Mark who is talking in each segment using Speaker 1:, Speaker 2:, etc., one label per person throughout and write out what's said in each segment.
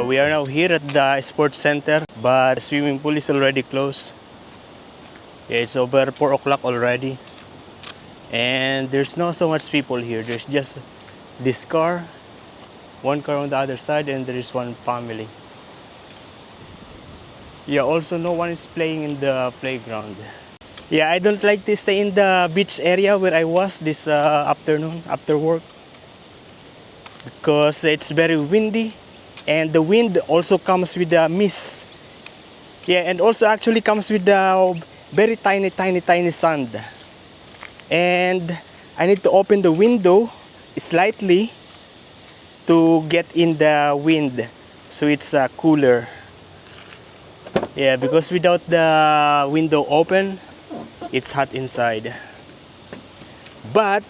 Speaker 1: Yeah, we are now here at the sports center, but the swimming pool is already closed. Yeah, it's over 4 o'clock already. And there's not so much people here. There's just this car, one car on the other side, and there is one family. Yeah, also no one is playing in the playground. Yeah, I don't like to stay in the beach area where I was this afternoon after work, because it's very windy, and the wind also comes with the mist. Yeah, and also actually comes with the very tiny sand. And I need to open the window slightly to get in the wind, so it's cooler. Yeah, because without the window open, it's hot inside. But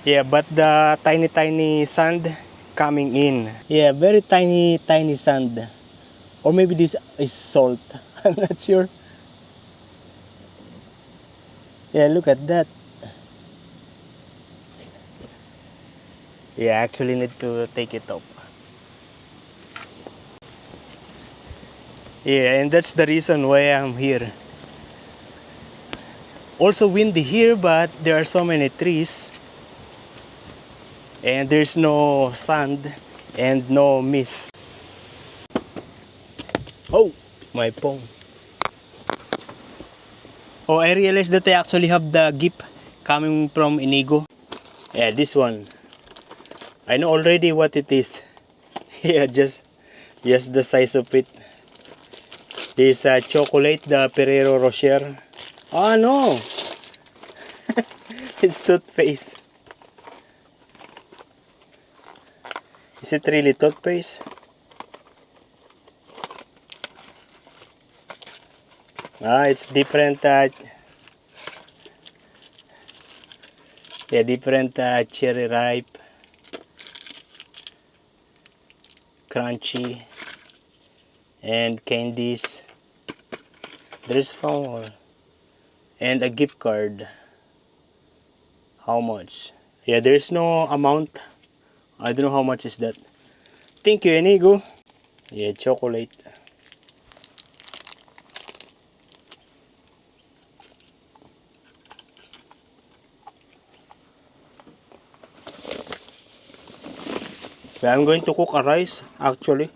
Speaker 1: yeah, but the tiny sand coming in. Yeah, very tiny sand. Or maybe this is salt. I'm not sure. Yeah, look at that. Yeah, I actually need to take it off. Yeah, and that's the reason why I'm here. Also windy here, but there are so many trees. And there's no sand and no mist. Oh, my phone. Oh, I realized that I actually have the gift coming from Inigo. Yeah, this one. I know already what it is. Yeah, just the size of it. This chocolate, the Ferrero Rocher. Oh no! It's toothpaste. Is it really toothpaste? It's different. Yeah, different cherry ripe, crunchy, and candies. There's phone and a gift card. How much? Yeah, there's no amount. I don't know how much is that. Thank you, Inigo. Yeah, chocolate. Yeah, I'm going to cook a rice actually.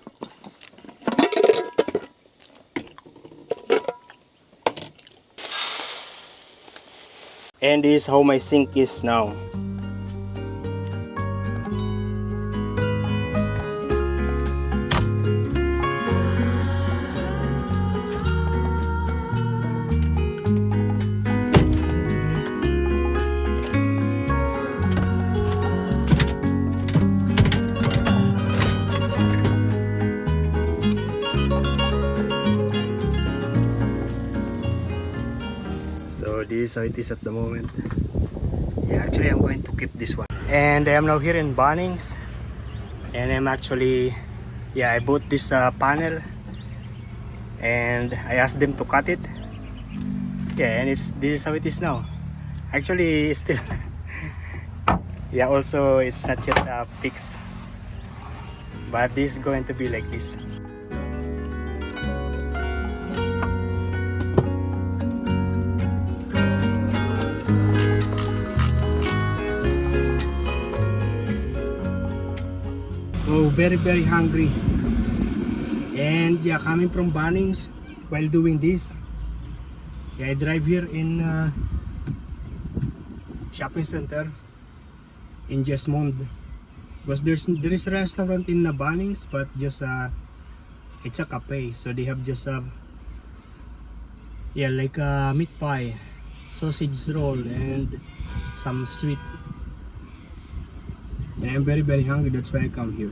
Speaker 1: And this is how my sink is now. So this is how it is at the moment. Yeah, actually I'm going to keep this one. And I am now here in Bunnings. And I'm actually, yeah, I bought this panel. And I asked them to cut it. Yeah, and this is how it is now. Actually, it's still, yeah, also it's not yet fixed. But this is going to be like this. Oh, very hungry. And yeah, coming from Bunnings while doing this. Yeah, I drive here in shopping center in Jesmond, because there is a restaurant in Bunnings, but just it's a cafe, so they have just yeah, like a meat pie, sausage roll, and some sweet. And I'm very hungry, that's why I come here.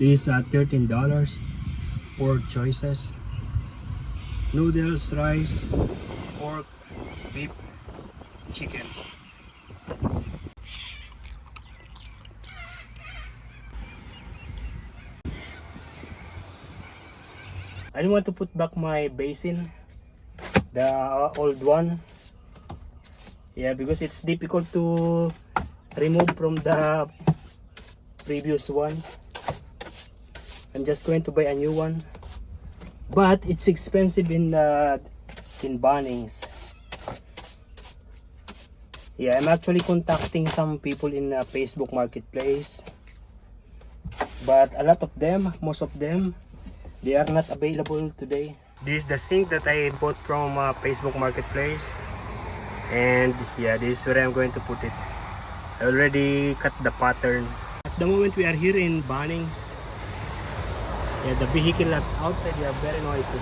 Speaker 1: This is $13, 4 choices: noodles, rice, pork, beef, chicken. I don't want to put back my basin, the old one. Yeah, because it's difficult to remove from the previous one. I'm just going to buy a new one, but it's expensive in Bunnings. Yeah, I'm actually contacting some people in Facebook Marketplace, but a lot of them, most of them, they are not available today. This is the sink that I bought from Facebook Marketplace, and yeah, this is where I'm going to put it. I already cut the pattern. At the moment we are here in Bunnings. Yeah, the vehicle outside, they are very noisy.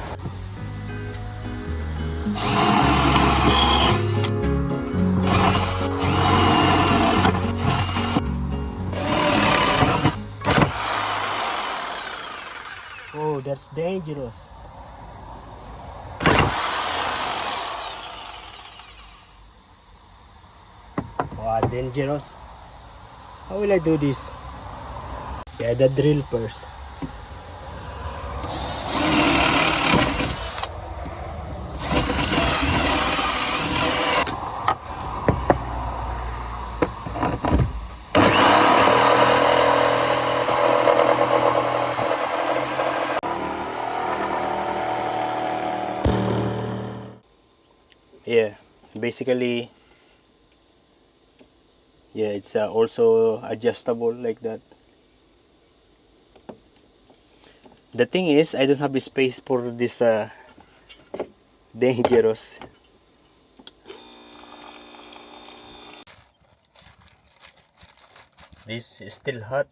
Speaker 1: Oh, that's dangerous. Wow, dangerous. How will I do this? Yeah, the drill first. Yeah, basically, yeah, it's also adjustable like that. The thing is, I don't have a space for this dangerous. This is still hot.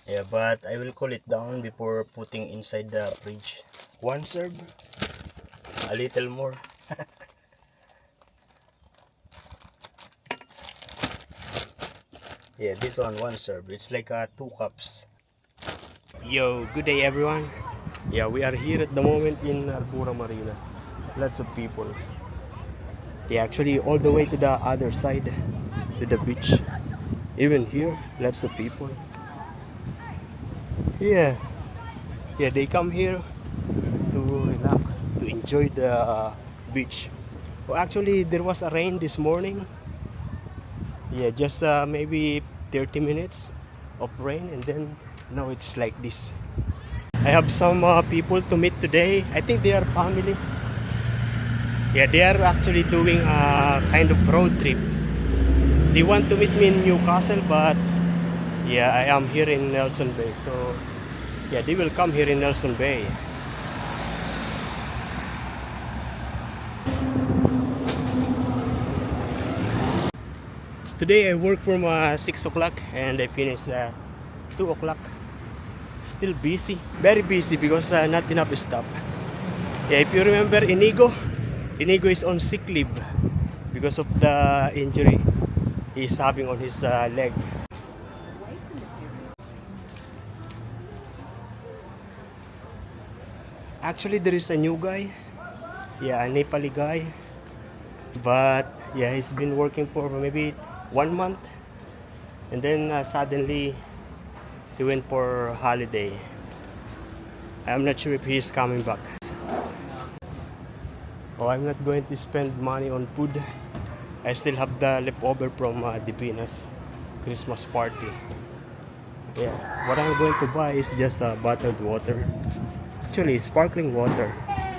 Speaker 1: Yeah, but I will cool it down before putting inside the fridge. One serve, a little more. Yeah, this one serve. It's like 2 cups. Yo, good day everyone. Yeah, we are here at the moment in Arbura Marina. Lots of people. Yeah, actually all the way to the other side, to the beach. Even here, lots of people. Yeah, yeah, they come here to relax, to enjoy the beach. Well, actually, there was a rain this morning. Yeah, just maybe 30 minutes of rain, and then now it's like this. I have some people to meet today. I think they are family. Yeah, they are actually doing a kind of road trip. They want to meet me in Newcastle, but yeah, I am here in Nelson Bay. So yeah, they will come here in Nelson Bay. Today I work from 6 o'clock and I finish 2 o'clock. Still busy, very busy because not enough stuff. Yeah, if you remember Inigo is on sick leave because of the injury he's having on his leg. Actually, there is a new guy, yeah, a Nepali guy, but yeah, he's been working for maybe 1 month, and then suddenly he went for holiday. I'm not sure if he's coming back. Oh, I'm not going to spend money on food. I still have the leftover from the Venus Christmas party. Yeah, what I'm going to buy is just bottled water. Actually, sparkling water.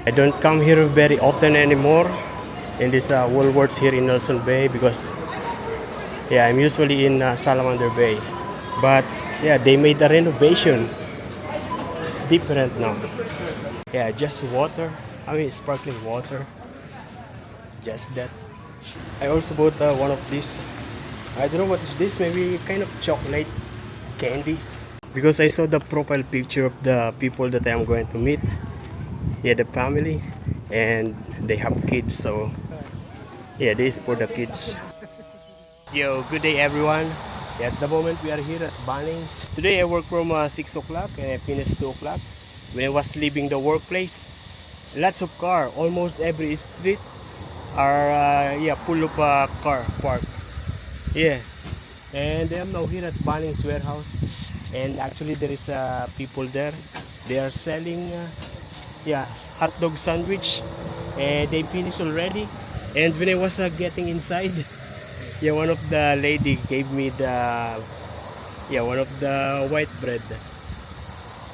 Speaker 1: I don't come here very often anymore in this Woolworths here in Nelson Bay because yeah, I'm usually in Salamander Bay. But yeah, they made a renovation. It's different now. Yeah, just water. I mean, sparkling water. Just that. I also bought one of these. I don't know what is this. Maybe kind of chocolate candies. Because I saw the profile picture of the people that I am going to meet. Yeah, the family. And they have kids. So yeah, this is for the kids. Yo, good day everyone. Yeah, at the moment we are here at Bunnings. Today I work from 6 o'clock and I finished 2 o'clock. When I was leaving the workplace, lots of car, almost every street are yeah, full of car park. Yeah, and I am now here at Bunnings warehouse, and actually there is people there. They are selling yeah, hot dog sandwich, and they finished already. And when I was getting inside, yeah, one of the lady gave me the Yeah, one of the white bread.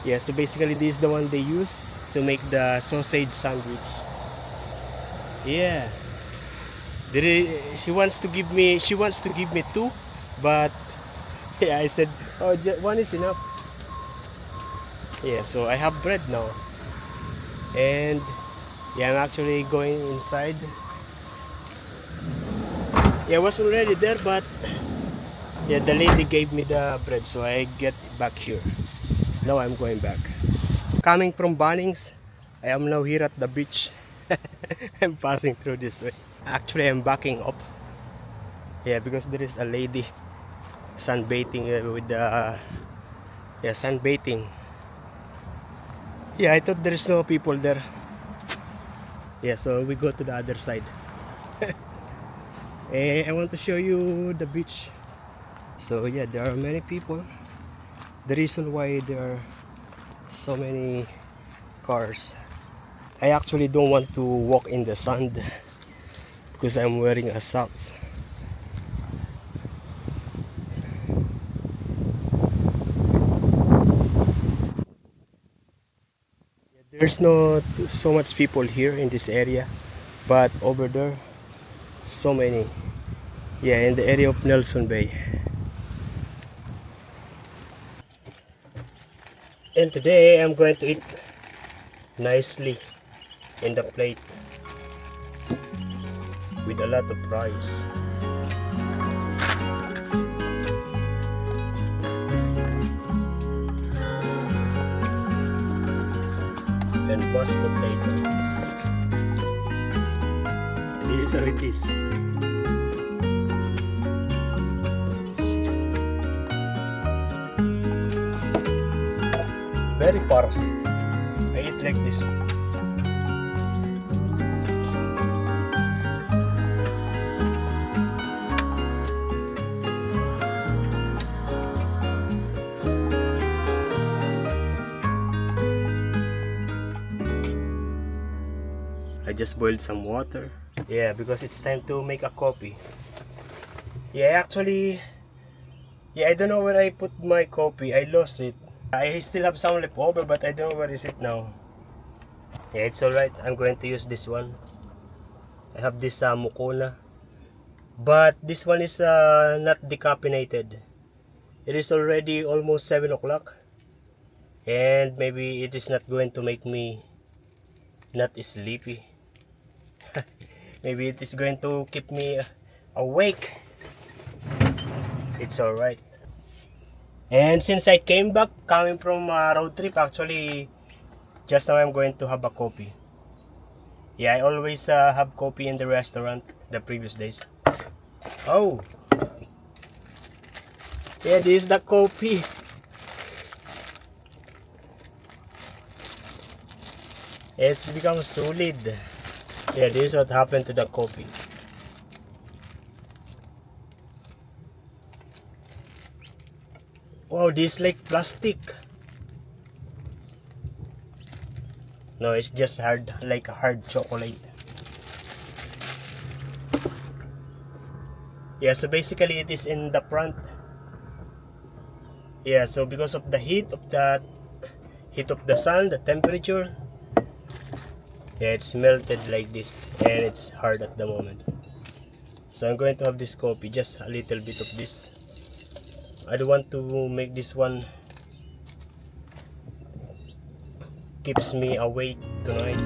Speaker 1: Yeah, so basically this is the one they use to make the sausage sandwich. Yeah. She wants to give me two, but yeah, I said, oh, one is enough. Yeah, so I have bread now. And yeah, I'm actually going inside. Yeah, I was already there, but yeah, the lady gave me the bread, so I get back here. Now I'm going back. Coming from Bunnings, I am now here at the beach. I'm passing through this way. Actually, I'm backing up. Yeah, because there is a lady sunbathing with the yeah, sunbathing. Yeah, I thought there is no people there. Yeah, so we go to the other side. I want to show you the beach. So yeah, there are many people. The reason why there are so many cars, I actually don't want to walk in the sand because I'm wearing a socks. There's not so much people here in this area, but over there, so many. Yeah, in the area of Nelson Bay. And today I'm going to eat nicely in the plate with a lot of rice. And mashed potato. This is how it is. Very far. I eat like this. I just boiled some water. Yeah, because it's time to make a coffee. Yeah, actually, yeah, I don't know where I put my coffee. I lost it. I still have some left over, but I don't know where is it now. Yeah, it's alright. I'm going to use this one. I have this Mukona. But this one is not decaffeinated. It is already almost 7 o'clock. And maybe it is not going to make me not sleepy. Maybe it is going to keep me awake. It's alright. And since I came back coming from a road trip, actually just now I'm going to have a coffee. Yeah, I always have coffee in the restaurant the previous days. Oh, yeah, this is the coffee. It's become solid. Yeah, this is what happened to the coffee. Wow, this is like plastic. No, it's just hard, like hard chocolate. Yeah, so basically it is in the front. Yeah, so because of the heat of the sun, the temperature, yeah, it's melted like this and it's hard at the moment. So I'm going to have this coffee, just a little bit of this. I don't want to make this one keeps me awake tonight.